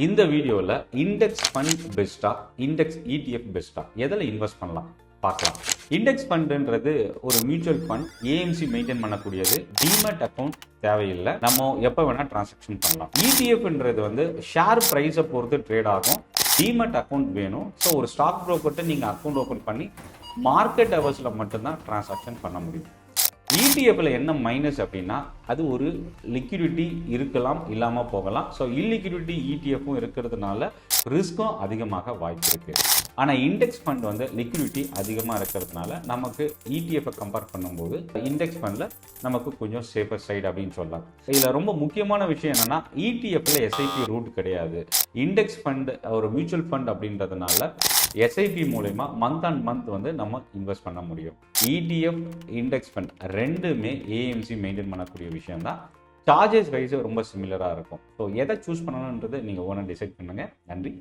இந்த வீடியோவில் index fund பெஸ்ட்டா இண்டெக்ஸ் இடிஎஃப் பெஸ்ட்டா எதில் இன்வெஸ்ட் பண்ணலாம் பார்க்கலாம். இண்டெக்ஸ் ஃபண்டுன்றது ஒரு மியூச்சுவல் ஃபண்ட், ஏஎம்சி மெயின்டைன் பண்ணக்கூடியது, டிமேட் அக்கௌண்ட் தேவையில்லை, நம்ம எப்போ வேணால் டிரான்சாக்ஷன் பண்ணலாம். இடிஎஃப்ன்றது வந்து ஷேர் ப்ரைஸை பொறுத்து ட்ரேட் ஆகும், டிமேட் அக்கௌண்ட் வேணும். ஸோ ஒரு ஸ்டாக் ப்ரோக்கர்கிட்ட நீங்கள் அக்கௌண்ட் ஓப்பன் பண்ணி மார்க்கெட் ஹவர்ஸில் மட்டும்தான் டிரான்சாக்ஷன் பண்ண முடியும். இடிஎஃப்ல என்ன மைனஸ் அப்படின்னா அது ஒரு லிக்விடிட்டி இருக்கலாம், இல்லாமல் போகலாம். ஸோ இல்லிக்விடிட்டி இடிஎஃப்பும் இருக்கிறதுனால ரிஸ்க்கும் அதிகமாக வாய்ப்பு இருக்கு. ஆனால் இண்டெக்ஸ் ஃபண்ட் வந்து லிக்விடிட்டி அதிகமாக இருக்கிறதுனால நமக்கு இடிஎஃப்பை கம்பேர் பண்ணும்போது இண்டெக்ஸ் ஃபண்டில் நமக்கு கொஞ்சம் சேஃபர் சைடு அப்படின்னு சொல்லலாம். இதில் ரொம்ப முக்கியமான விஷயம் என்னன்னா இடிஎஃப்ல எஸ்ஐபி ரூட் கிடையாது. இண்டெக்ஸ் ஃபண்ட் ஒரு மியூச்சுவல் ஃபண்ட் அப்படின்றதுனால எஸ்ஐபி மூலமா மந்த் அண்ட் மந்த் வந்து நம்ம இன்வெஸ்ட் பண்ண முடியும். இடிஎஃப் இண்டெக்ஸ் ஃபண்ட் ரெண்டுமே ஏஎம்சி மெயின்டைன் பண்ணக்கூடிய விஷயம் தான். சார்ஜஸ் வைஸ் ரொம்ப சிமிலராக இருக்கும். ஸோ எதை சூஸ் பண்ணணுன்றது நீங்கள் ஓனாக டிசைட் பண்ணுங்க. நன்றி.